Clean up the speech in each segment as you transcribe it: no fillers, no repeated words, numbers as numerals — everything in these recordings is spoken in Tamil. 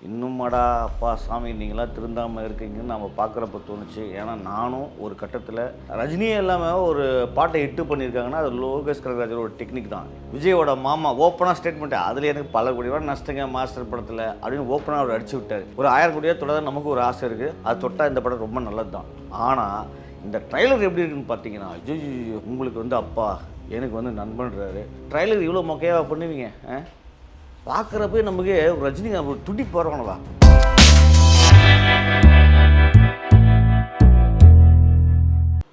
இன்னுமாடா அப்பா சாமி நீங்களாம் திருந்தாமல் இருக்கீங்கன்னு நம்ம பார்க்குறப்ப தோணுச்சு. ஏன்னா நானும் ஒரு கட்டத்தில் ரஜினியே இல்லாமல் ஒரு பாட்டை ஹிட்டு பண்ணியிருக்காங்கன்னா அது லோகேஷ் கனகராஜோட ஒரு டெக்னிக் தான். விஜயோட மாமா ஓப்பனாக ஸ்டேட்மெண்ட்டு அதில் எனக்கு பல கோடி ரூபா நஷ்டங்க மாஸ்டர் படத்தில் அப்படின்னு ஓப்பனாக அவர் அடிச்சு விட்டார். ஒரு 1000 கோடியாக தொட நமக்கு ஒரு ஆசை இருக்குது, அது தொட்டால் இந்த படம் ரொம்ப நல்லது தான். ஆனால் இந்த ட்ரைலர் எப்படி இருக்குன்னு பார்த்தீங்கன்னா, ஐயோ உங்களுக்கு வந்து அப்பா எனக்கு வந்து நண்பன்றாரு. ட்ரைலர் இவ்வளோ மொக்கையாக பண்ணுவீங்க? பார்க்குறப்பே நமக்கு ரஜினிகாந்த் ஒரு துடி போகிறவனவா.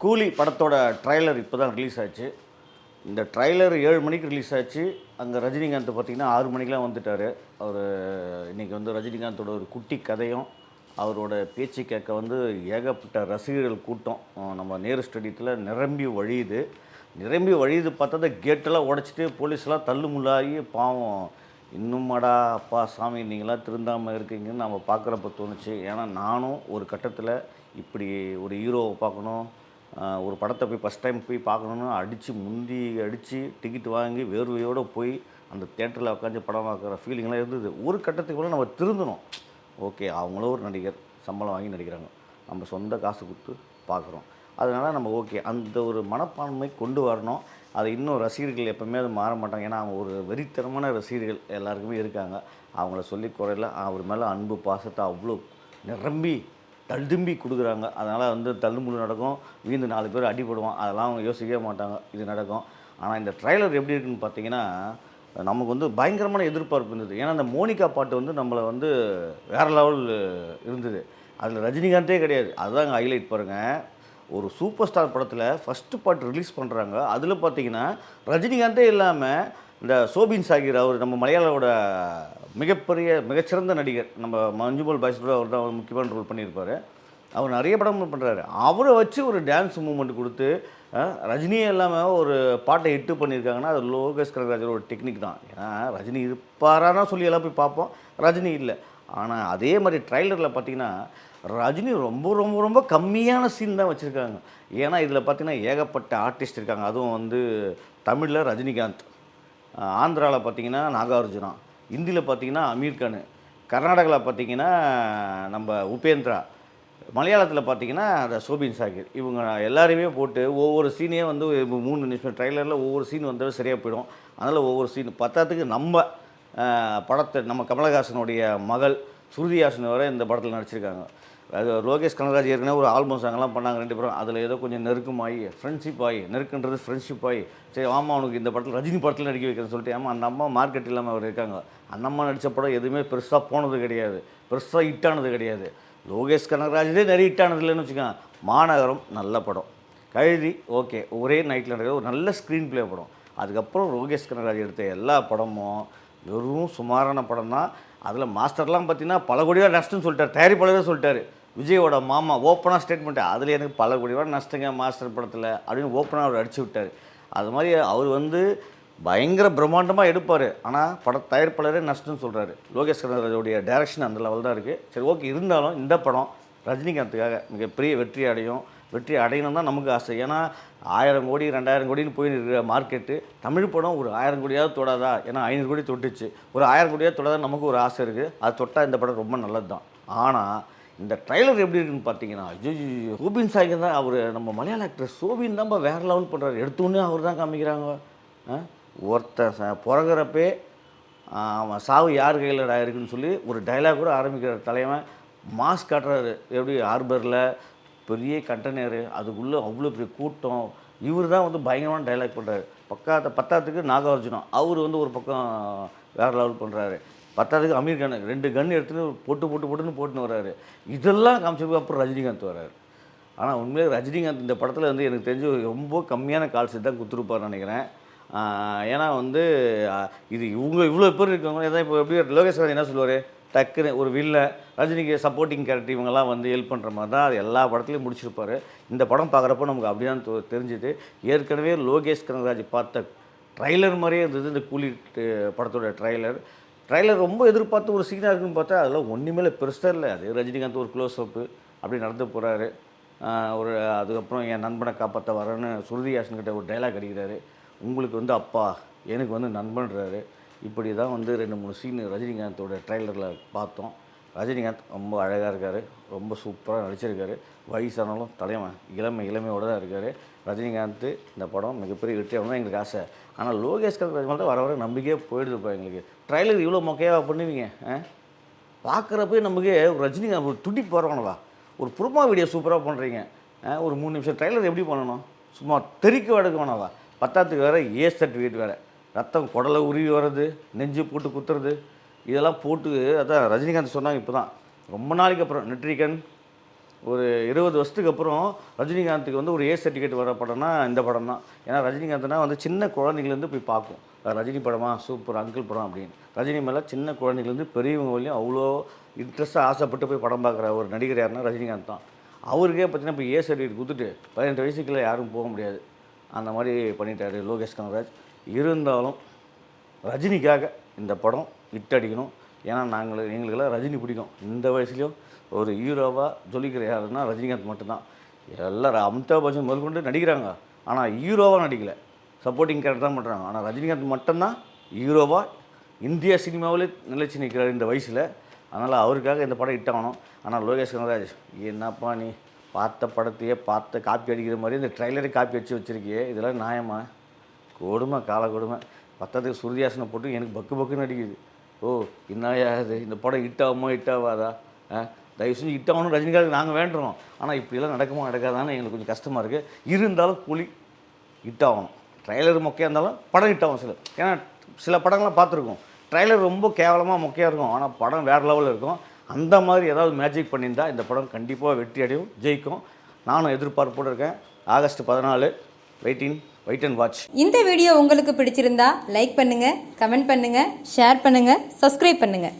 கூலி படத்தோட ட்ரைலர் இப்போ தான் ரிலீஸ் ஆச்சு. இந்த ட்ரைலர் 7 மணிக்கு ரிலீஸ் ஆச்சு. அங்கே ரஜினிகாந்த் பார்த்திங்கன்னா 6 மணிக்கெலாம் வந்துட்டார். அவர் இன்றைக்கி வந்து ரஜினிகாந்தோட ஒரு குட்டி கதையும் அவரோட பேச்சு கேட்க வந்து ஏகப்பட்ட ரசிகர்கள் கூட்டம் நம்ம நேரு ஸ்டேடியத்தில் நிரம்பி வழியுது. பார்த்தா கேட்டெல்லாம் உடச்சிட்டு போலீஸ்லாம் தள்ளுமுள்ளாகி பாவம் இன்னுமாடா அப்பா சாமி நீங்களாம் திருந்தாமல் இருக்கீங்கன்னு நம்ம பார்க்குறப்ப தோணுச்சு. ஏன்னா நானும் ஒரு கட்டத்தில் இப்படி ஒரு ஹீரோவை பார்க்கணும், ஒரு படத்தை போய் ஃபஸ்ட் டைம் போய் பார்க்கணுன்னு அடித்து டிக்கெட் வாங்கி வேர்வையோடு போய் அந்த தேட்டரில் உட்காந்து படம் பார்க்குற ஃபீலிங்லாம் இருந்தது. ஒரு கட்டத்துக்கு மேலே நம்ம திருந்தணும். ஓகே, அவங்களும் ஒரு நடிகர், சம்பளம் வாங்கி நடிக்கிறாங்க, நம்ம சொந்த காசு கொடுத்து பார்க்குறோம், அதனால் நம்ம ஓகே அந்த ஒரு மனப்பான்மை கொண்டு வரணும். அதை இன்னும் ரசிகர்கள் எப்போவுமே அது மாற மாட்டாங்க. ஏன்னா அவங்க ஒரு வெறித்தனமான ரசிகர்கள் எல்லாருக்குமே இருக்காங்க. அவங்கள சொல்லி குறையில அவர் மேலே அன்பு பாசத்தை அவ்வளோ நிரம்பி தழும்பி கொடுக்குறாங்க. அதனால் வந்து தள்ளுமுள்ளு நடக்கும், வீந்து 4 பேர் அடிபடுவான், அதெல்லாம் அவங்க யோசிக்கவே மாட்டாங்க, இது நடக்கும். ஆனால் இந்த ட்ரைலர் எப்படி இருக்குன்னு பார்த்தீங்கன்னா, நமக்கு வந்து பயங்கரமான எதிர்பார்ப்பு இருந்தது. ஏன்னா அந்த மோனிகா பாட்டு வந்து நம்மளை வந்து வேறு லெவல் இருந்தது. அதில் ரஜினிகாந்தே கிடையாது, அதுதான் ஹைலைட் பாருங்கள். ஒரு சூப்பர் ஸ்டார் படத்தில் ஃபஸ்ட்டு பாட்டு ரிலீஸ் பண்ணுறாங்க. அதில் பார்த்தீங்கன்னா ரஜினிகாந்தே இல்லாமல் இந்த சோபின் சாகிர், அவர் நம்ம மலையாளோட மிகச்சிறந்த நடிகர், நம்ம மஞ்சுமல் பாய்ஸோட அவர் தான் ஒரு முக்கியமான ரோல் பண்ணியிருப்பார். அவர் நிறைய படம் பண்ணுறாரு. அவரை வச்சு ஒரு டான்ஸ் மூமெண்ட் கொடுத்து ரஜினியே இல்லாமல் ஒரு பாட்டை ஹிட்டு பண்ணியிருக்காங்கன்னா அது லோகேஷ் கனகராஜோட ஒரு டெக்னிக் தான். ஏன்னா ரஜினி இருப்பாரானா சொல்லி எல்லாம் போய் பார்ப்போம், ரஜினி இல்லை. ஆனால் அதே மாதிரி ட்ரைலரில் பார்த்தீங்கன்னா ரஜினி ரொம்ப ரொம்ப ரொம்ப கம்மியான சீன் தான் வச்சுருக்காங்க. ஏன்னா இதில் பார்த்திங்கன்னா ஏகப்பட்ட ஆர்டிஸ்ட் இருக்காங்க. அதுவும் வந்து தமிழில் ரஜினிகாந்த், ஆந்திராவில் பார்த்திங்கன்னா நாகார்ஜுனா, ஹிந்தியில் பார்த்திங்கன்னா அமீர் கான், கர்நாடகாவில் பார்த்திங்கன்னா நம்ம உபேந்திரா, மலையாளத்தில் பார்த்திங்கன்னா அந்த சோபின் சாகிர், இவங்க எல்லாரையுமே போட்டு ஒவ்வொரு சீனையும் வந்து 3 நிமிஷம் ட்ரைலரில் ஒவ்வொரு சீன் வந்தாலும் சரியாக போயிடும். அதனால் ஒவ்வொரு சீன் பத்தாத்துக்கு நம்ம படத்தை நம்ம கமலஹாசனுடைய மகள் ஸ்ருதி ஹாசன் வரை இந்த படத்தில் நடிச்சிருக்காங்க. அது லோகேஷ் கனகராஜ் ஏற்கனவே ஒரு ஆல்பம் சாங்கெல்லாம் பண்ணாங்க 2 பேரும். அதில் ஏதோ கொஞ்சம் நெருக்கமாகி ஃப்ரெண்ட்ஷிப் ஆகி, நெருக்குன்றது ஃப்ரெண்ட்ஷிப் ஆகி, சரி ஆமாம் அவனுக்கு இந்த படத்தில் ரஜினி படத்தில் நடிக்க வைக்கிறேன்னு சொல்லிட்டு, ஆமாம் அந்த அம்மா மார்க்கெட் இல்லாமல் அவர் இருக்காங்க. அந்த அம்மா நடித்த படம் எதுவுமே பெருசாக போனது கிடையாது, பெருசாக ஹிட்டானது கிடையாது. லோகேஷ் கனகராஜே நிறைய ஹிட்டானது இல்லைன்னு வச்சுக்கோங்க. மாநகரம் நல்ல படம், கழுதி ஓகே ஒரே நைட்டில் நடக்கிற ஒரு நல்ல ஸ்க்ரீன் ப்ளே படம். அதுக்கப்புறம் லோகேஷ் கனகராஜ் எடுத்த எல்லா படமும் வெறும் சுமாரான படம் தான். அதில் மாஸ்டர்லாம் பார்த்திங்கன்னா பல கோடி ரூபா நஷ்டம்னு சொல்லிட்டார், தயாரிப்பாளரே சொல்லிட்டார். விஜயோட மாமா ஓப்பனாக ஸ்டேட்மெண்ட்டு அதில் எனக்கு பல கோடி ரூபா நஷ்டங்க மாஸ்டர் படத்தில் அப்படின்னு ஓப்பனாக அவர் அடிச்சு விட்டார். அது மாதிரி அவர் வந்து பயங்கர பிரம்மாண்டமாக எடுப்பார், ஆனால் தயாரிப்பாளரே நஷ்டம்னு சொல்கிறாரு. லோகேஷ் கனகராஜோடைய டைரக்ஷன் அந்த லெவல் தான் இருக்குது. சரி ஓகே, இருந்தாலும் இந்த படம் ரஜினிகாந்துக்காக மிகப்பெரிய வெற்றி அடையணும் தான் நமக்கு ஆசை. ஏன்னா 1000 கோடி 2000 கோடின்னு போயிருக்கிற மார்க்கெட்டு, தமிழ் படம் ஒரு 1000 கோடியாவது தொடாதா? ஏன்னா 500 கோடி தொட்டுச்சு, ஒரு 1000 கோடியாவது தொடாதா நமக்கு ஒரு ஆசை இருக்குது. அது தொட்டால் இந்த படம் ரொம்ப நல்லது தான். ஆனால் இந்த ட்ரைலர் எப்படி இருக்குன்னு பார்த்தீங்கன்னா, ஐயோ சோபின் சாகிர் தான், அவர் நம்ம மலையாள ஆக்டர் சோபின் தான் வேறு லெவல் பண்ணுறாரு. எடுத்தோன்னே அவர் தான் காமிக்கிறாங்க. ஒருத்தன் பிறகுறப்பே அவன் சாவு யார் கையில் இருக்குன்னு சொல்லி ஒரு டைலாக் கூட ஆரம்பிக்கிற தலைவன் மாஸ்க் காட்டுறாரு. எப்படி ஹார்பரில் பெரிய கண்டெய்னரு, அதுக்குள்ளே அவ்வளோ பெரிய கூட்டம், இவர் தான் வந்து பயங்கரமான டைலாக் பண்ணுறாரு. பத்தாத்துக்கு நாகார்ஜுனா, அவர் வந்து ஒரு பக்கம் வேறு லெவல் பண்ணுறாரு. பத்தாத்துக்கு அமீர் கான் 2 கன் எடுத்துன்னு போட்டுன்னு வர்றாரு. இதெல்லாம் காமிச்சதுக்கு அப்புறம் ரஜினிகாந்த் வர்றாரு. ஆனால் உண்மையிலே ரஜினிகாந்த் இந்த படத்தில் வந்து எனக்கு தெரிஞ்சு ரொம்ப கம்மியான கால்ஸ் தான் கொடுத்துருப்பார்னு நினைக்கிறேன். ஏன்னா வந்து இது இவ்வளோ பேர் இருக்கவங்க எதாவது இப்போ எப்படி லோகேஷ் ராஜ் என்ன சொல்லுவார், டக்குன்னு ஒரு வில்ல ரஜினிக்கு சப்போர்ட்டிங் கேரக்டர் இவங்கெல்லாம் வந்து ஹெல்ப் பண்ணுற மாதிரி தான் அது எல்லா படத்துலையும் முடிச்சிருப்பார். இந்த படம் பார்க்குறப்போ நமக்கு அப்படி தான் தெரிஞ்சுது. ஏற்கனவே லோகேஷ் கனகராஜ் பார்த்த ட்ரைலர் மாதிரியே இருந்தது இந்த கூலி படத்தோட ட்ரைலர் ரொம்ப எதிர்பார்த்து ஒரு சீனாக இருக்குன்னு பார்த்தா அதெல்லாம் ஒன்றுமே பெருசாக இல்லை. அது ரஜினிகாந்த் ஒரு க்ளோஸ் அப்பு அப்படி நடந்து போகிறாரு. அதுக்கப்புறம் என் நண்பனை காப்பாற்ற வரேன்னு ஸ்ருதி ஹாசன் கிட்ட ஒரு டைலாக் அடிக்கிறாரு. உங்களுக்கு வந்து அப்பா எனக்கு வந்து நண்பன்றாரு. இப்படி தான் வந்து 2-3 சீன் ரஜினிகாந்தோட ட்ரைலரில் பார்த்தோம். ரஜினிகாந்த் ரொம்ப அழகாக இருக்கார், ரொம்ப சூப்பராக நடிச்சிருக்காரு. வயசானாலும் இளமையோடு தான் இருக்கார் ரஜினிகாந்த். இந்த படம் மிகப்பெரிய வெற்றி ஆகணும் எங்களுக்கு ஆசை. ஆனால் லோகேஷ் கனகராஜ் மேலே வர நம்பிக்கையே போயிடுதுப்பா எங்களுக்கு. ட்ரைலர் இவ்வளோ மொக்கையாக பண்ணுவீங்க? பார்க்குறப்பே நமக்கு ரஜினிகாந்த் ஒரு துடிப்பு வரணும்வா. ஒரு ப்ரோமோ வீடியோ சூப்பராக பண்ணுறீங்க, ஒரு 3 நிமிஷம் ட்ரைலர் எப்படி பண்ணணும்? சும்மா தெறிக்க வடக்க வேணாவா? பத்தாத்துக்கு வேறு ஏ சர்டிஃபிகேட் வேறு, ரத்தம் குடலை உருவி வர்றது, நெஞ்சு போட்டு குத்துறது, இதெல்லாம் போட்டு. அதான் ரஜினிகாந்த் சொன்னாங்க இப்போ தான், ரொம்ப நாளைக்கு அப்புறம் நெட்ரிகன் ஒரு 20 வருஷத்துக்கு அப்புறம் ரஜினிகாந்துக்கு வந்து ஒரு ஏ சர்டிஃபிகேட் வர படம்னா இந்த படம் தான். ஏன்னா ரஜினிகாந்த்னா வந்து சின்ன குழந்தைங்கலேருந்து போய் பார்க்கும், ரஜினி படமா சூப்பர் அங்கிள் படம் அப்படின்னு. ரஜினி மேலே சின்ன குழந்தைங்கலேருந்து பெரியவங்க வரையும் அவ்வளோ இன்ட்ரெஸ்ட்டாக ஆசைப்பட்டு போய் படம் பார்க்குற ஒரு நடிகர் யாருன்னா ரஜினிகாந்த் தான். அவருக்கே பார்த்தீங்கன்னா இப்போ ஏ சர்டிஃபிகேட் கொடுத்துட்டு 18 வயசுக்குள்ளே யாரும் போக முடியாது, அந்த மாதிரி பண்ணிட்டாரு லோகேஷ் கனகராஜ். இருந்தாலும் ரஜினிக்காக இந்த படம் ஹிட் அடிக்கணும். ஏன்னா எங்களுக்கெல்லாம் ரஜினி பிடிக்கும். இந்த வயசுலேயும் ஒரு ஹீரோவாக ஜொலிக்கிற யாருன்னா ரஜினிகாந்த் மட்டும்தான். எல்லோரும் அமிதாப் பச்சன் முதற்கொண்டு நடிக்கிறாங்க, ஆனால் ஹீரோவாக நடிக்கலை, சப்போர்ட்டிங் கேரக்டர் தான் பண்ணுறாங்க. ஆனால் ரஜினிகாந்த் மட்டும்தான் ஹீரோவாக இந்திய சினிமாவிலே நிலைச்சி நிற்கிறார் இந்த வயசில். அதனால் அவருக்காக இந்த படம் ஹிட் ஆகணும். ஆனால் லோகேஷ் கனகராஜ் என்னப்பா நீ பார்த்த படத்தையே காப்பி அடிக்கிற மாதிரி இந்த ட்ரைலரே காப்பி அடித்து வச்சுருக்கியே, இதெல்லாம் நியாயமா? கொடுமை, கால கொடுமை. பத்தத்துக்கு சுருதியாசனை போட்டு எனக்கு பக்குன்னு அடிக்குது. ஓ என்னாயா இது, இந்த படம் ஹிட் ஆகுமோ ஹிட் ஆகாதா? தயவு செஞ்சு ஹிட் ஆகணும் ரஜினிகாந்த் நாங்கள் வேண்டுறோம். ஆனால் இப்படிலாம் நடக்காதான்னு எங்களுக்கு கொஞ்சம் கஷ்டமாக இருக்குது. இருந்தாலும் கூலி ஹிட் ஆகணும். ட்ரைலர் மொக்கையாக இருந்தாலும் படம் ஹிட் ஆகும். ஏன்னா சில படங்கள்லாம் பார்த்துருக்கோம், ட்ரைலர் ரொம்ப கேவலமாக மொக்கையாக இருக்கும், ஆனால் படம் வேறு லெவலில் இருக்கும். அந்த மாதிரி ஏதாவது மேஜிக் பண்ணியிருந்தால் இந்த படம் கண்டிப்பாக வெற்றி அடையும், ஜெயிக்கும். நானும் எதிர்பார்ப்போடு இருக்கேன். August 14 wait and watch. இந்த வீடியோ உங்களுக்கு பிடிச்சிருந்தா லைக் பண்ணுங்கள், கமெண்ட் பண்ணுங்கள், ஷேர் பண்ணுங்கள், சப்ஸ்கிரைப் பண்ணுங்கள்.